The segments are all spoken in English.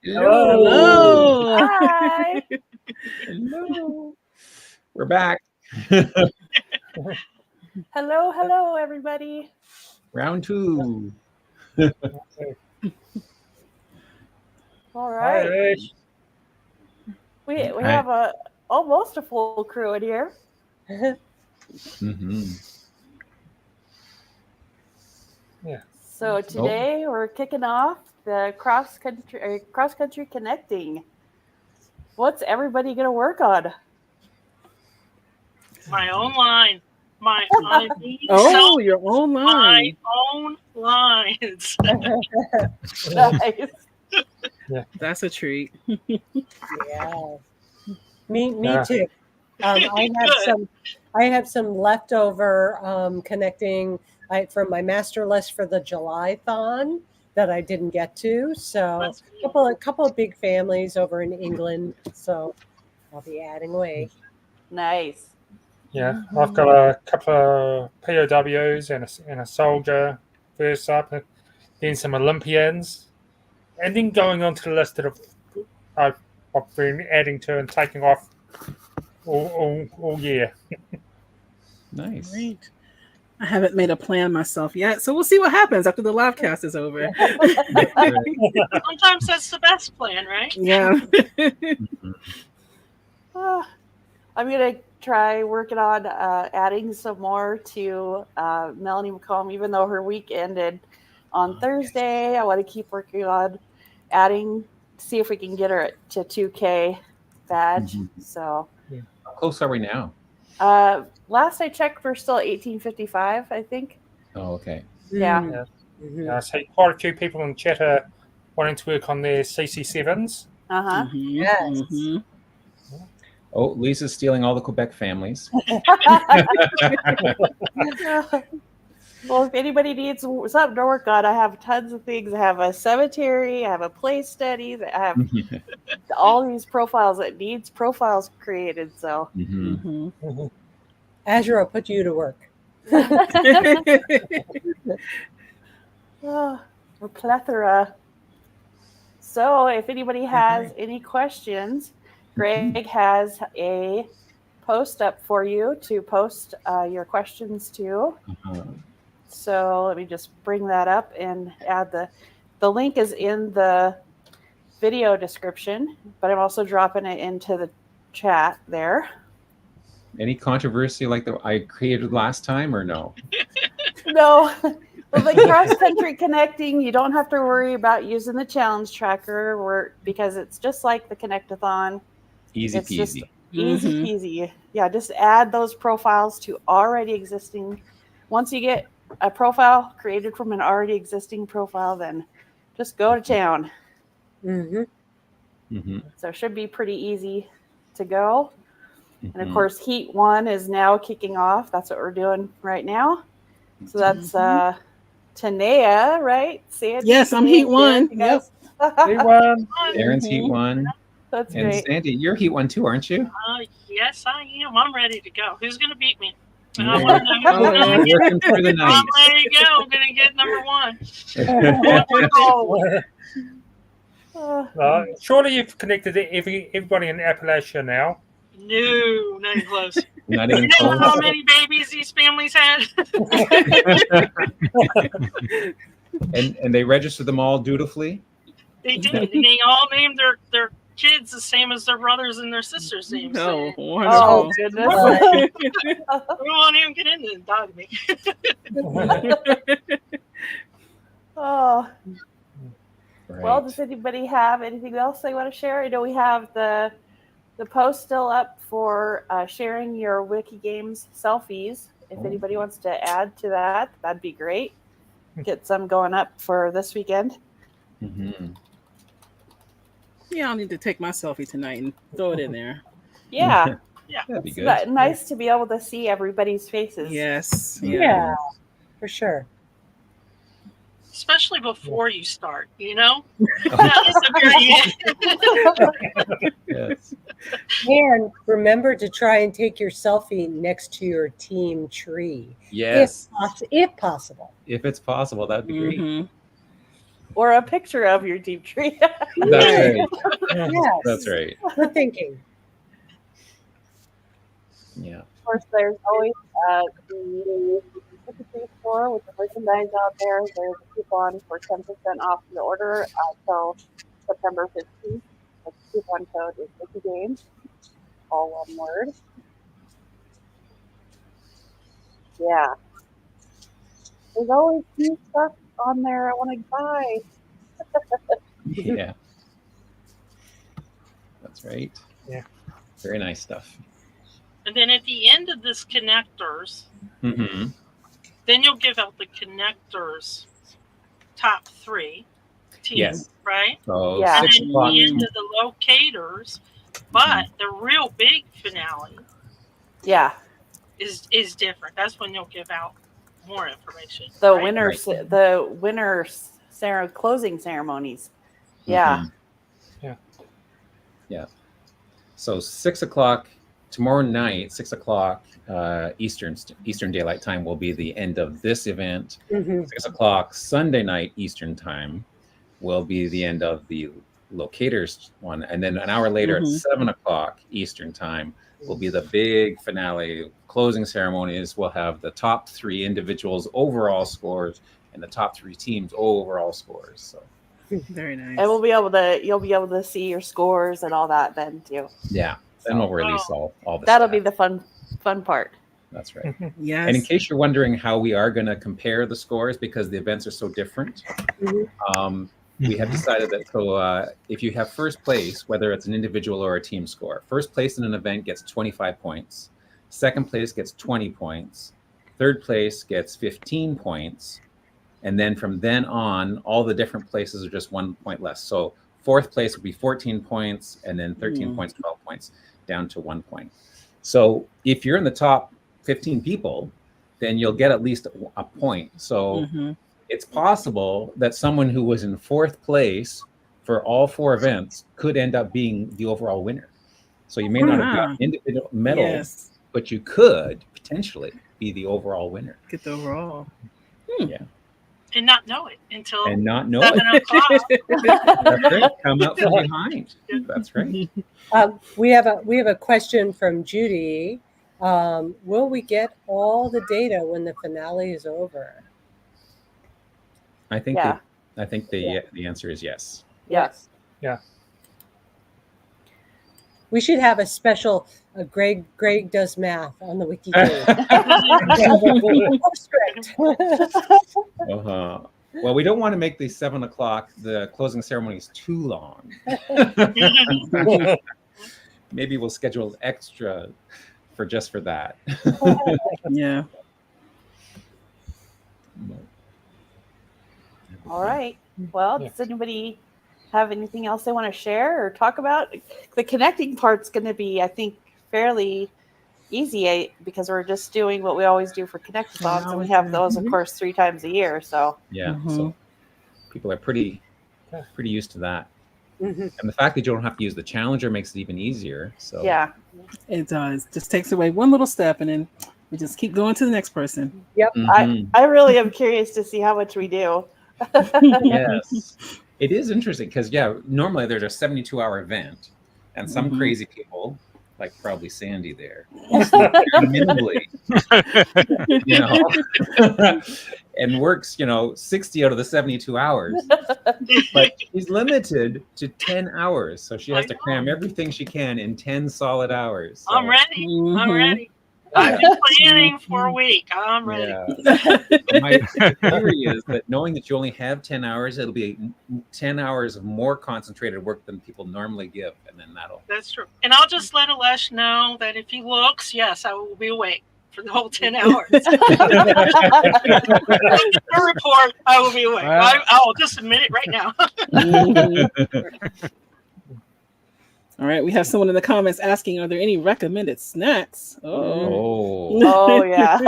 Hello. Hi. Hello. We're back. Hello, everybody. Round 2. All right. Hi. We have almost a full crew in here. Mm-hmm. Yeah. So today we're kicking off the cross country connecting. What's everybody going to work on? My own line. Your own line. My own lines. Nice. That's a treat. Yeah. Me Yeah. too. I have some leftover connecting from my master list for the July-thon that I didn't get to. So a couple of big families over in England. So I'll be adding away. Nice. Yeah, I've got a couple of POWs and a soldier first up, and then some Olympians, and then going on to the list that I've been adding to and taking off all year. Nice. Great. I haven't made a plan myself yet, so we'll see what happens after the LiveCast is over. Sometimes that's the best plan, right? Yeah. I'm going to try working on adding some more to Melanie McComb, even though her week ended on Thursday. I want to keep working on adding, see if we can get her to 2K badge. So, how close are we now? Last I checked, we're still 1855, I think. Oh, okay. Yeah. I see quite a few people in the chat are wanting to work on their CC7s. Uh-huh. Yes. Oh, Lisa's stealing all the Quebec families. Well, if anybody needs something to work on, I have tons of things. I have a cemetery, I have a place studies, I have all these profiles that needs profiles created. So Azure will put you to work. A plethora. So if anybody has any questions, Greg has a post up for you to post your questions to. So let me just bring that up and add the link is in the video description, but I'm also dropping it into the chat there. Any controversy like I created last time or no? No. Well, the cross-country connecting, you don't have to worry about using the challenge tracker because it's just like the Connect-a-thon. Easy It's peasy. just easy peasy. Yeah, just add those profiles to already existing. Once you get a profile created from an already existing profile, then just go to town. So it should be pretty easy to go. And of course, Heat 1 is now kicking off. That's what we're doing right now. So that's Tanea, right? Sandy, yes, I'm Heat 1. Yep. Heat 1. Aaron's Heat 1. That's and great. Sandy, you're Heat 1 too, aren't you? Yes, I am. I'm ready to go. Who's going to beat me? Working through the night. I'm ready to go. I'm going to get number 1. Surely you've connected everybody in Appalachia now. No, not even close. Not even You know close. how many babies these families had? and they registered them all dutifully? They did. And they all named their kids the same as their brothers and their sisters' names. Oh, So wonderful. Goodness. we won't even get into dogmy. Oh. Right. Well, does anybody have anything else they want to share? I know we have the post still up for sharing your Wiki Games selfies. If anybody wants to add to that, that'd be great. Get some going up for this weekend. Yeah, I'll need to take my selfie tonight and throw it in there. Yeah. That'd be It's good. nice to be able to see everybody's faces. Yes. Yeah, for sure. Especially before you start, you know? That is a very Yes. And remember to try and take your selfie next to your team tree. Yes. If possible. If it's possible, that'd be great. or a picture of your deep tree. That's right. Yes. That's right. Good thinking. Yeah. Of course, there's always the WikiTree store with the merchandise out there. There's a coupon for 10% off your order until September 15th. The coupon code is WikiGames, all one word. Yeah. There's always new stuff on there I want to buy. Yeah. That's right. Yeah. Very nice stuff. And then at the end of this connectors, Mm-hmm. then you'll give out the connectors top 3 teams, Yes. right? So Yeah. And 6 then o'clock. the end of the locators, but the real big finale Yeah. is different. That's when you'll give out more information. The right? winners, closing ceremonies. Yeah. Mhm. Yeah. Yeah. So 6 o'clock tomorrow night, 6 o'clock Eastern Daylight Time will be the end of this event. 6 o'clock Sunday night Eastern Time will be the end of the locators one, and then an hour later at 7 o'clock Eastern Time will be the big finale. Closing ceremonies will have the top 3 individuals overall scores and the top 3 teams overall scores. So Very nice. And you'll be able to see your scores and all that then too. yeah, then we'll release all the That'll stats. be the fun part. That's right. Yes. And in case you're wondering how we are going to compare the scores because the events are so different, we have decided that if you have first place, whether it's an individual or a team score, first place in an event gets 25 points, second place gets 20 points, third place gets 15 points, and then from then on, all the different places are just 1 point less. So fourth place would be 14 points, and then 13 points, 12 points, down to 1 point. So if you're in the top 15 people, then you'll get at least a point. So it's possible that someone who was in fourth place for all 4 events could end up being the overall winner. So you may not have got individual medal, but you could potentially be the overall winner. Get the overall. Yeah. And not know it until 7 o'clock. That's right. Come out from behind. That's right. We have a question from Judy. Will we get all the data when the finale is over? I think the answer is yes. Yes. Yeah. We should have a special Greg does math on the WikiTree. Well, we don't want to make the 7 o'clock, the closing ceremonies, too long. Maybe we'll schedule extra for that. Yeah. All right. Well, does anybody have anything else they want to share or talk about? The connecting part's going to be, I think, fairly easy because we're just doing what we always do for connect-a-thons, and we have those, of course, 3 times a year. So yeah, so people are pretty used to that. And the fact that you don't have to use the challenger makes it even easier. So yeah, it does. Just takes away one little step, and then we just keep going to the next person. Yep. I really am curious to see how much we do. Yes, it is interesting because normally there's a 72-hour event, and some crazy people, like probably Sandy there, minimally, and works 60 out of the 72 hours, but she's limited to 10 hours, so she has to cram everything she can in 10 solid hours. So. I'm ready. I'm ready. I've been planning for a week. I'm ready. Yeah. My theory is that knowing that you only have 10 hours, it'll be 10 hours of more concentrated work than people normally give, and then that'll. That's true. And I'll just let Alesh know that if he looks, yes, I will be awake for the whole 10 hours. The report, I will be awake. I'll just admit it right now. All right, we have someone in the comments asking, are there any recommended snacks? Oh yeah.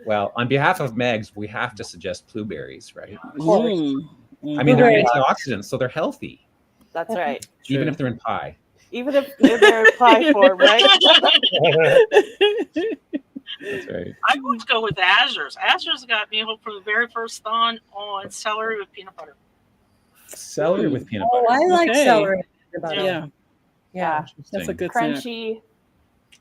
Well, on behalf of Megs, we have to suggest blueberries, right? Mm-hmm. I mean, they're antioxidants, so they're healthy. That's right. Even if they're in pie. Even if they're in pie form, right? That's right. I would go with Azures. Azures got me hooked from the very first thon on celery with peanut butter. Celery with peanut Oh, butter. I like Okay. celery. and peanut butter. Yeah, Yeah. that's a good snack. Crunchy,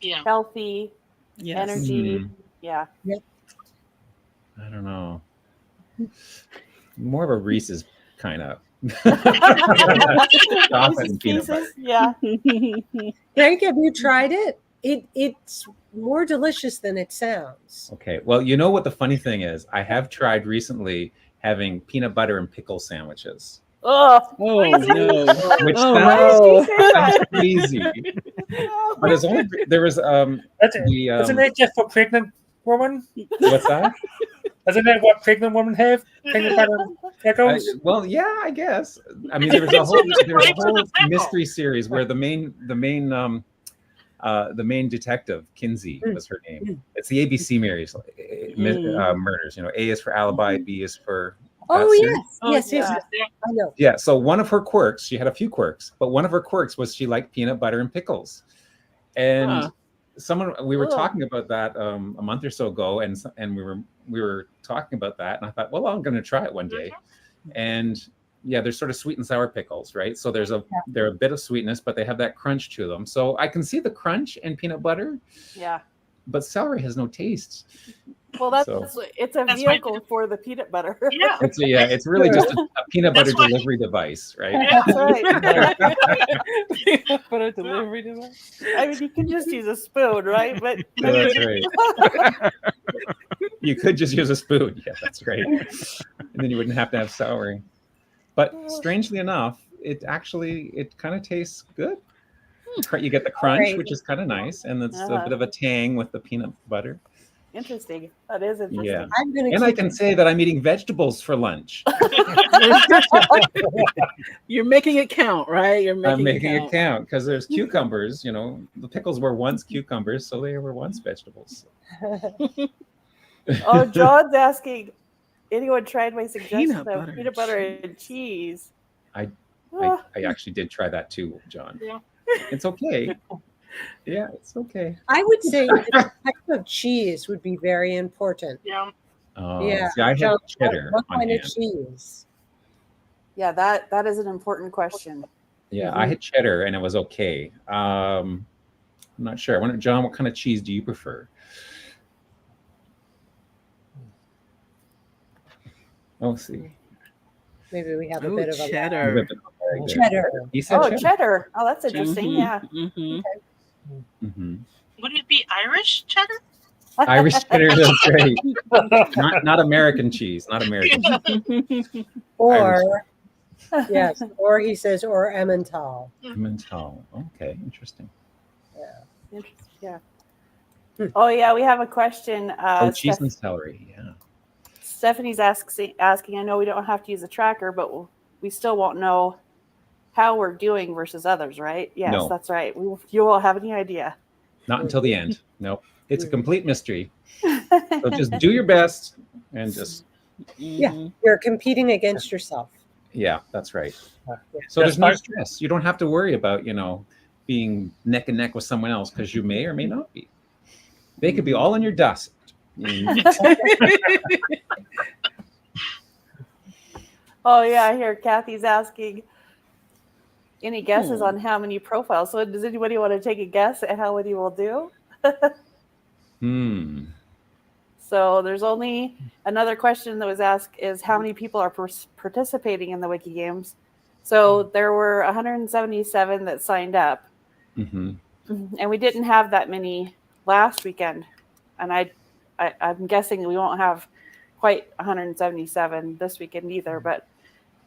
Yeah. healthy, Yes. energy. Hmm. Yeah. I don't know. More of a Reese's kind of. Chocolate Reese's and peanut butter. Pieces. Yeah. Frank, have you tried it? It's more delicious than it sounds. Okay. Well, you know what the funny thing is? I have tried recently having peanut butter and pickle sandwiches, Oh. Oh no! which Oh Why sounds, did no! you say that? crazy. No. But it's only there was That's it. the Isn't that just for pregnant women? what's that? Isn't that what pregnant women have? Peanut butter and pickles? Well, yeah, I guess. I mean, there was a whole mystery series where the main detective, Kinsey was her name. It's the ABC series, murders. You know, A is for alibi, B is for. Oh series. yes, yes, yes, yeah. yes. I know. Yeah. So one of her quirks, she had a few quirks, but one of her quirks was she liked peanut butter and pickles. And we were talking about that a month or so ago, and we were talking about that, and I thought, well, I'm going to try it one day. And yeah, they're sort of sweet and sour pickles, right? So they're a bit of sweetness, but they have that crunch to them. So I can see the crunch in peanut butter, Yeah. but celery has no taste. Well, it's a vehicle for the peanut butter. Yeah. It's really just a peanut butter That's why- delivery device, right? That's right. But a delivery device. I mean, you can just use a spoon, right? But Yeah, that's right. You could just use a spoon. Yeah, that's right. And then you wouldn't have to have celery. But strangely enough, it kind of tastes good. You get the crunch, Right. which is kind of nice, and it's a bit of a tang with the peanut butter. interesting. That is interesting. Yeah. I'm gonna And I keep can say that I'm eating vegetables for lunch. You're making it count, right? I'm making it count because there's cucumbers. You know, the pickles were once cucumbers, so they were once vegetables. Oh, John's asking, anyone tried my suggestion of butter peanut butter and cheese? I actually did try that too, John. Yeah. It's okay. Yeah, it's okay. I would say the type of cheese would be very important. Yeah. Yeah. See, I had So cheddar What on kind of hand. cheese? Yeah, that is an important question. Yeah, I had cheddar and it was okay. I'm not sure. I wonder, John, what kind of cheese do you prefer? Oh, see. Maybe we have a bit of a cheddar. cheddar. He said Oh, cheddar. cheddar. Oh, that's interesting. Yeah. Mhm. Mhm. Would it be Irish cheddar? Irish cheddar is great. Not American cheese. Not American. Or yes, or he says or Emmental. Emmental. Okay, interesting. Interesting. Yeah. Oh, yeah. We have a question. Cheese and celery. Yeah. Stephanie's asking. I know we don't have to use a tracker, but we still won't know how we're doing versus others, right? Yes, No. that's right. You won't have any idea. Not until the end. Nope. It's a complete mystery. So just do your best and just Yeah, you're competing against yourself. yeah, that's right. So Just there's no like- stress. You don't have to worry about, being neck and neck with someone else because you may or may not be. They could be all in your dust. Oh yeah, I hear Kathy's asking. Any guesses on how many profiles? So does anybody want to take a guess at how many we'll do? So there's only another question that was asked is how many people are participating in the Wiki Games. So there were 177 that signed up, Mm-hmm. and we didn't have that many last weekend. And I'm guessing we won't have quite 177 this weekend either. But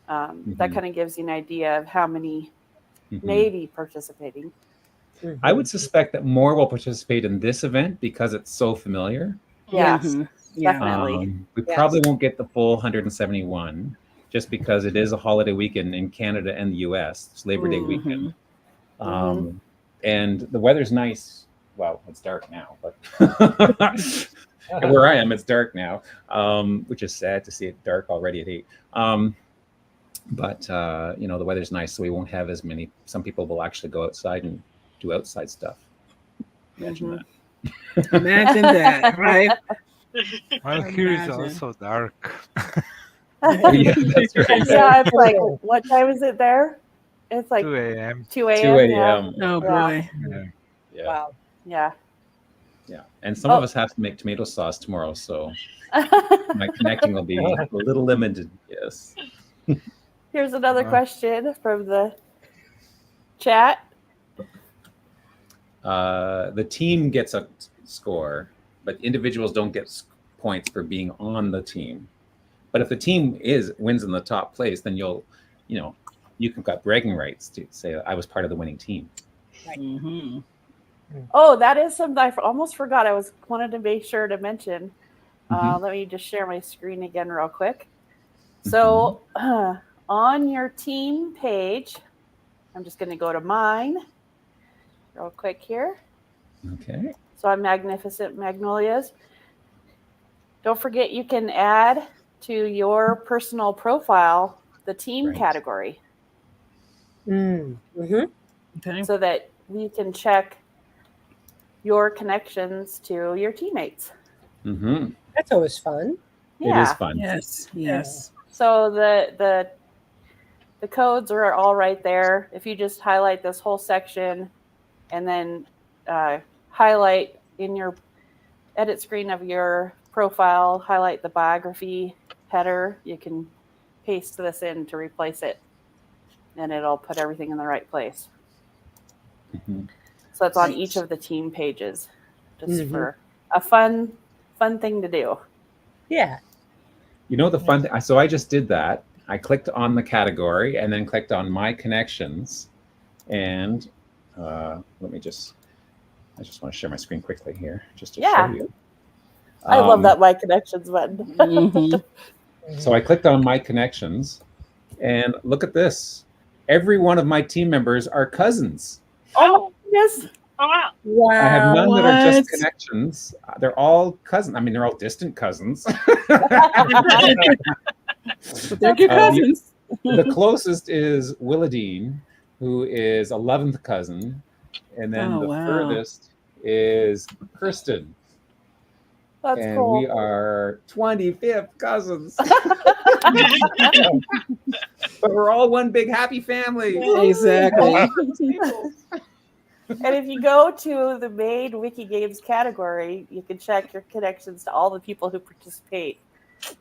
that kind of gives you an idea of how many may be participating. I would suspect that more will participate in this event because it's so familiar. Yes, Yeah. definitely. We probably won't get the full 171 just because it is a holiday weekend in Canada and the US. It's Labor Day weekend. And the weather's nice. Well, it's dark now, but where I am, it's dark now, which is sad to see it dark already at 8. But the weather's nice, so we won't have as many. Some people will actually go outside and do outside stuff. Imagine that. Imagine that, right? Well, here is Imagine. also dark. Yeah, that's right. Yeah, it's like, what time is it there? It's like 2 a.m. 2 a.m. 2 a.m. Oh Yeah. boy. Yeah. Yeah, Wow. Yeah. yeah. And some of us have to make tomato sauce tomorrow, so my connecting will be a little limited. Yes. Here's another question from the chat. The team gets a score, but individuals don't get points for being on the team. But if the team wins in the top place, then you can got bragging rights to say I was part of the winning team. Mm-hmm. Oh, that is something I almost forgot. I wanted to make sure to mention. Mhm. Let me just share my screen again real quick. So on your team page, I'm just going to go to mine real quick here. Okay. So I'm Magnificent Magnolias. Don't forget you can add to your personal profile the team Right. category Okay. so that you can check your connections to your teammates. Mm-hmm. That's always fun. Yeah. It is fun. Yes. Yes. So the codes are all right there. If you just highlight this whole section and then highlight in your edit screen of your profile, highlight the biography header, you can paste this in to replace it, and it'll put everything in the right place. Mhm. So it's on Right. each of the team pages, just for a fun thing to do. Yeah. You know the fun thing? So I just did that. I clicked on the category and then clicked on my connections. And I just want to share my screen quickly here just to show you. I love that My Connections button. Mm-hmm. So I clicked on my connections and look at this. Every one of my team members are cousins. Oh, yes. Oh wow. Wow. I have none that are just What? connections. They're all cousins. I mean, they're all distant cousins. But they're good cousins. The closest is Willadine, who is 11th cousin. And then Oh, the wow. furthest is Kirsten. That's And cool. we are 25th cousins. But we're all one big happy family. Exactly. And if you go to the main Wiki Games category, you can check your connections to all the people who participate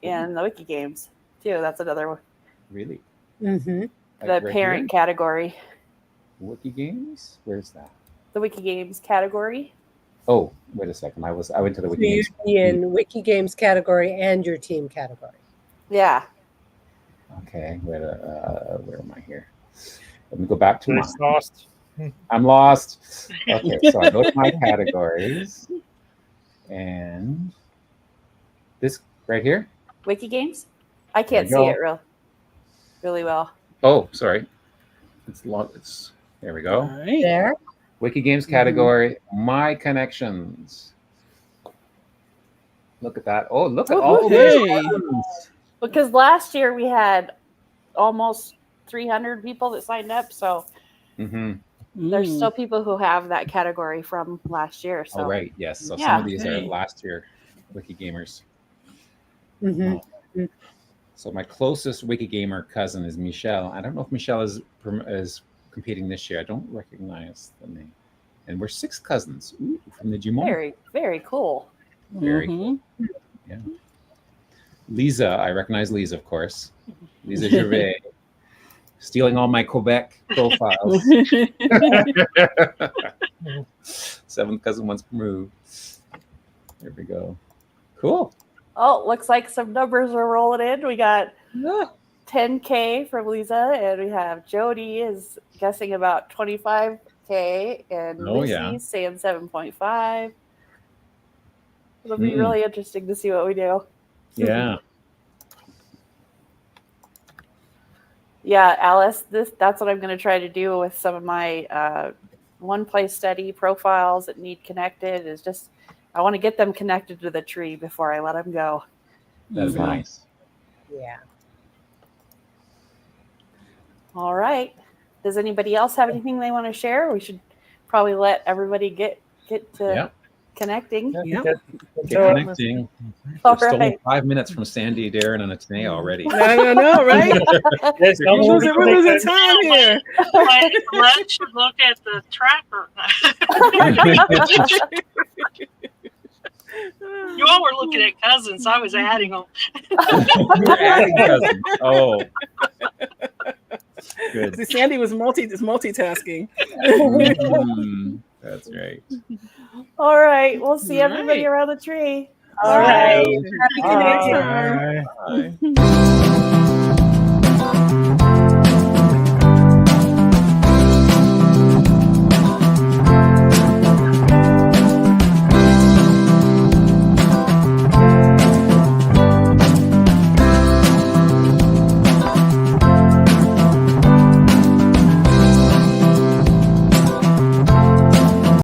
in the Wiki Games too. That's another one. Really? Mm-hmm. Like The right parent here? category. Wiki Games? Where's that? The Wiki Games category. Oh, wait a second. I went to the So Wiki you'd Games. be in Wiki Games category and your team category. Yeah. Okay, where am I here? Let me go back to mine. It's lost. I'm lost. Okay, so I go to my categories, and this right here. Wiki Games? I can't There you see go. it really well. Oh, sorry. It's long. There we All go. right. There. Wiki Games category. My connections. Look at that. Oh, look at all Hey. these cousins. Because last year we had almost 300 people that signed up. So Mm-hmm. there's still people who have that category from last year. So Oh, right. Yes. So some Yeah. of these are Hey. last year Wiki Gamers. Mm-hmm. Oh. So my closest Wiki Gamer cousin is Michelle. I don't know if Michelle is competing this year. I don't recognize the name. And we're 6 cousins from the Jumon. very, very cool. Very Mhm. cool. Yeah. Lisa, I recognize Lisa, of course. Lisa Gervais. Stealing all my Quebec profiles. 7th cousin once removed. There we go. Cool. Oh, looks like some numbers are rolling in. We got Yeah. 10K from Lisa, and we have Jody is guessing about 25K, and Oh, Lucy's yeah. saying 7.5. It'll be really interesting to see what we do. Yeah. Yeah, Alice, that's what I'm going to try to do with some of my one place study profiles that need connected is just I want to get them connected to the tree before I let them go. That'd be Mhm. nice. Yeah. All right. Does anybody else have anything they want to share? We should probably let everybody get to Yeah. Connecting. Yep. Get Connecting. All We've stolen right. 5 minutes from Sandy, Darren, and Atene already. I know, right? Yes, We're losing time here. Let you look at the tracker. You all were looking at cousins. I was adding them. You're adding cousins. Oh. Good. See, Sandy was multitasking. That's right. All right. We'll see All everybody right. around the tree. All right. Happy connecting. Bye. Bye.